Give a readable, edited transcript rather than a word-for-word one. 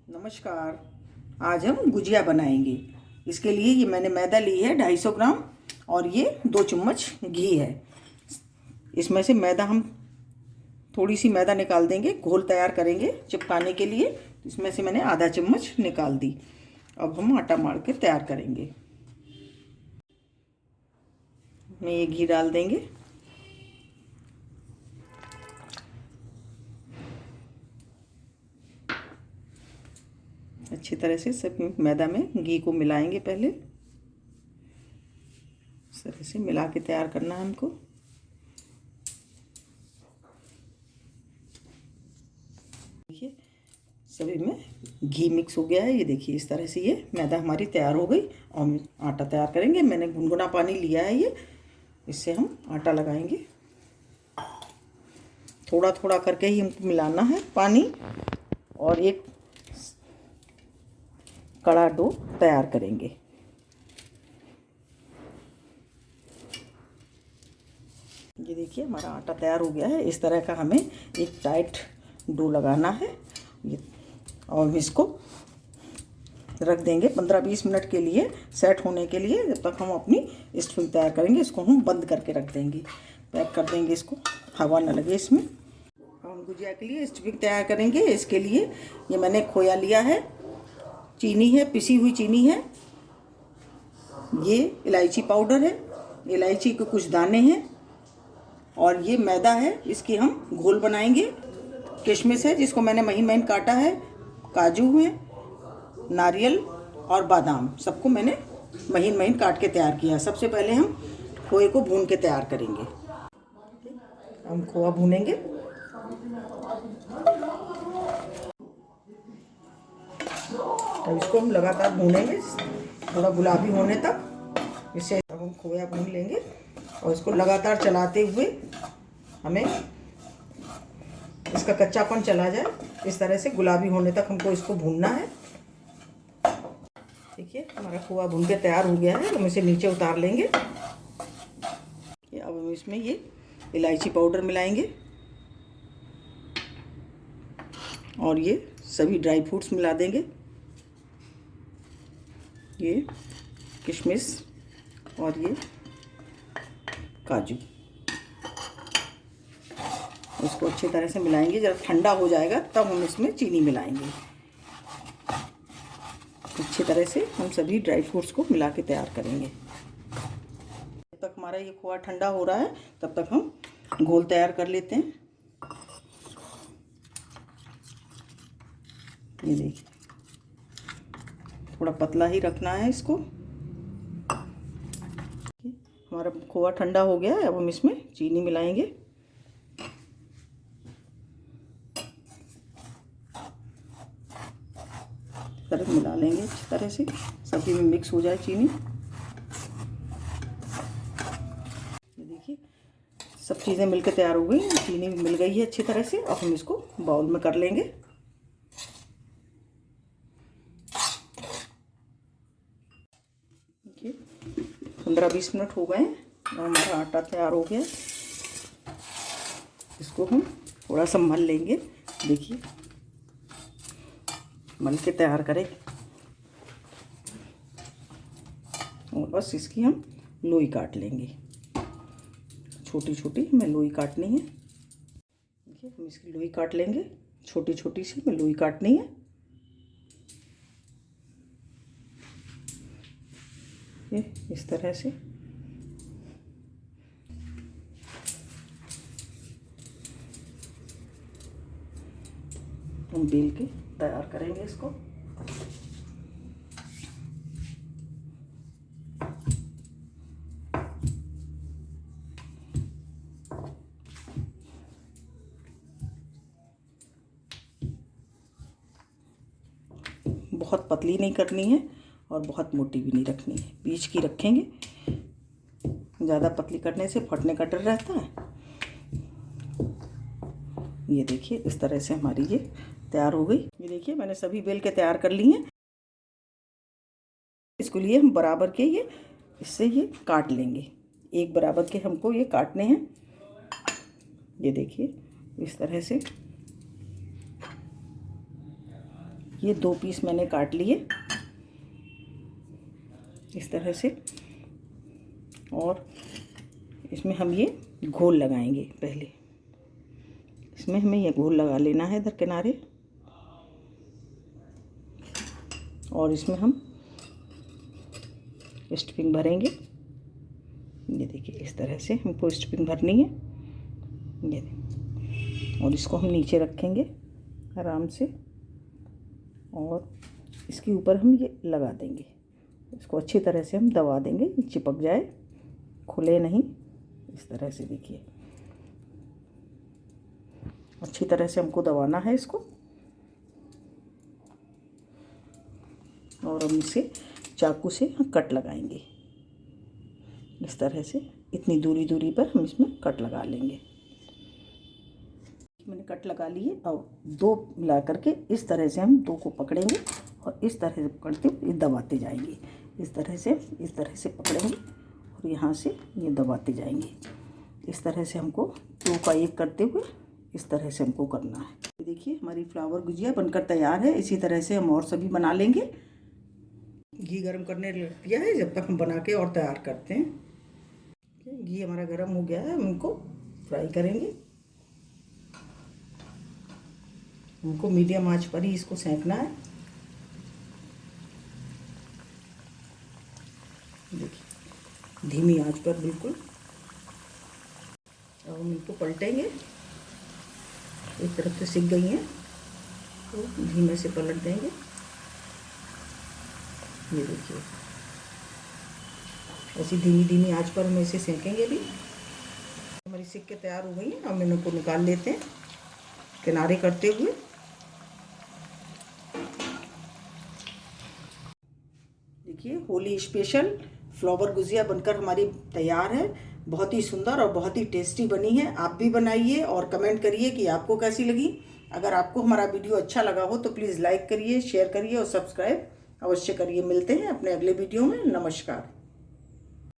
नमस्कार। आज हम गुजिया बनाएंगे। इसके लिए ये मैंने मैदा ली है 250 ग्राम और ये 2 चम्मच घी है। इसमें से मैदा हम थोड़ी सी मैदा निकाल देंगे, घोल तैयार करेंगे चिपकाने के लिए। इसमें से मैंने आधा चम्मच निकाल दी। अब हम आटा मार के तैयार करेंगे। में ये घी डाल देंगे। अच्छी तरह से सब मैदा में घी को मिलाएंगे। पहले इस तरह से मिला के तैयार करना है हमको। देखिए सभी में घी मिक्स हो गया है। ये देखिए इस तरह से ये मैदा हमारी तैयार हो गई। और हम आटा तैयार करेंगे। मैंने गुनगुना पानी लिया है, ये इससे हम आटा लगाएंगे। थोड़ा थोड़ा करके ही हमको मिलाना है पानी, और एक कड़ा डो तैयार करेंगे। ये देखिए हमारा आटा तैयार हो गया है। इस तरह का हमें एक टाइट डो लगाना है। ये और इसको रख देंगे 15-20 मिनट के लिए सेट होने के लिए। जब तक हम अपनी स्टफिंग तैयार करेंगे, इसको हम बंद करके रख देंगे, पैक कर देंगे इसको, हवा न लगे इसमें। हम गुजिया के लिए स्टफिंग तैयार करेंगे। इसके लिए ये मैंने खोया लिया है, चीनी है, पिसी हुई चीनी है, ये इलायची पाउडर है, इलायची के कुछ दाने हैं, और ये मैदा है। इसकी हम घोल बनाएंगे। किशमिश है जिसको मैंने महीन महीन काटा है, काजू है, नारियल और बादाम सबको मैंने महीन महीन काट के तैयार किया है। सबसे पहले हम खोए को भून के तैयार करेंगे। हम खोआ भूनेंगे। तो इसको हम लगातार भूनेंगे थोड़ा गुलाबी होने तक। इससे अब हम खोया भून लेंगे और इसको लगातार चलाते हुए हमें इसका कच्चापन चला जाए, इस तरह से गुलाबी होने तक हमको इसको भूनना है। देखिए हमारा खोआ भून के तैयार हो गया है। हम इसे नीचे उतार लेंगे। अब हम इसमें ये इलायची पाउडर मिलाएंगे और ये सभी ड्राई फ्रूट्स मिला देंगे। ये किशमिश और ये काजू, इसको अच्छी तरह से मिलाएंगे। जब ठंडा हो जाएगा तब हम इसमें चीनी मिलाएंगे। अच्छी तरह से हम सभी ड्राई फ्रूट्स को मिला के तैयार करेंगे। जब तक हमारा ये खोआ ठंडा हो रहा है तब तक हम घोल तैयार कर लेते हैं। ये देखिए थोड़ा पतला ही रखना है इसको। हमारा खोआ ठंडा हो गया है। अब हम इसमें चीनी मिलाएंगे। तरह मिला लेंगे अच्छी तरह से, सभी में मिक्स हो जाए चीनी। ये देखिए सब चीज़ें मिलकर तैयार हो गई, चीनी मिल गई है अच्छी तरह से। अब हम इसको बाउल में कर लेंगे। देखिए 15-20 मिनट हो गए और हमारा आटा तैयार हो गया। इसको हम थोड़ा सा मल लेंगे। देखिए मल के तैयार करें और बस इसकी हम लोई काट लेंगे। छोटी छोटी हमें लोई काटनी है। देखिए हम इसकी लोई काट लेंगे, छोटी छोटी सी हमें लोई काटनी है। ये इस तरह से हम बेल के तैयार करेंगे इसको। बहुत पतली नहीं करनी है और बहुत मोटी भी नहीं रखनी है, बीच की रखेंगे। ज़्यादा पतली करने से फटने का डर रहता है। ये देखिए इस तरह से हमारी ये तैयार हो गई। ये देखिए मैंने सभी बेल के तैयार कर ली हैं। इसके लिए हम बराबर के ये इससे ये काट लेंगे। एक बराबर के हमको ये काटने हैं। ये देखिए इस तरह से ये 2 पीस मैंने काट लिए इस तरह से, और इसमें हम ये घोल लगाएंगे। पहले इसमें हमें ये घोल लगा लेना है इधर किनारे, और इसमें हम स्टफिंग भरेंगे। ये देखिए इस तरह से हमको स्टफिंग भरनी है। ये देखिए, और इसको हम नीचे रखेंगे आराम से, और इसके ऊपर हम ये लगा देंगे। इसको अच्छी तरह से हम दबा देंगे, चिपक जाए, खुले नहीं। इस तरह से देखिए अच्छी तरह से हमको दबाना है इसको, और हम इसे चाकू से कट लगाएंगे इस तरह से। इतनी दूरी पर हम इसमें कट लगा लेंगे। मैंने कट लगा लिए, और 2 मिला करके इस तरह से हम 2 को पकड़ेंगे, और इस तरह से पकड़ते हुए दबाते जाएंगे। इस तरह से पकड़ेंगे, और यहाँ से ये दबाते जाएंगे। इस तरह से हमको 2 का 1 करते हुए इस तरह से हमको करना है। देखिए हमारी फ्लावर गुजिया बनकर तैयार है। इसी तरह से हम और सभी बना लेंगे। घी गरम करने रख दिया है, जब तक हम बना के और तैयार करते हैं। घी हमारा गरम हो गया है, हम इनको फ्राई करेंगे। हमको मीडियम आंच पर ही इसको सेंकना है। देखिए धीमी आंच पर बिल्कुल। अब हम इनको पलटेंगे। एक तरफ से सिक गई हैं तो धीमे से पलट देंगे। ये देखिए ऐसी धीमी आंच पर हम इसे सेकेंगे। अभी हमारी सिक के तैयार हो गई है। हम इनको निकाल लेते हैं किनारे करते हुए। देखिए होली स्पेशल फ्लावर गुजिया बनकर हमारी तैयार है। बहुत ही सुंदर और बहुत ही टेस्टी बनी है। आप भी बनाइए और कमेंट करिए कि आपको कैसी लगी। अगर आपको हमारा वीडियो अच्छा लगा हो तो प्लीज़ लाइक करिए, शेयर करिए और सब्सक्राइब अवश्य करिए। मिलते हैं अपने अगले वीडियो में। नमस्कार।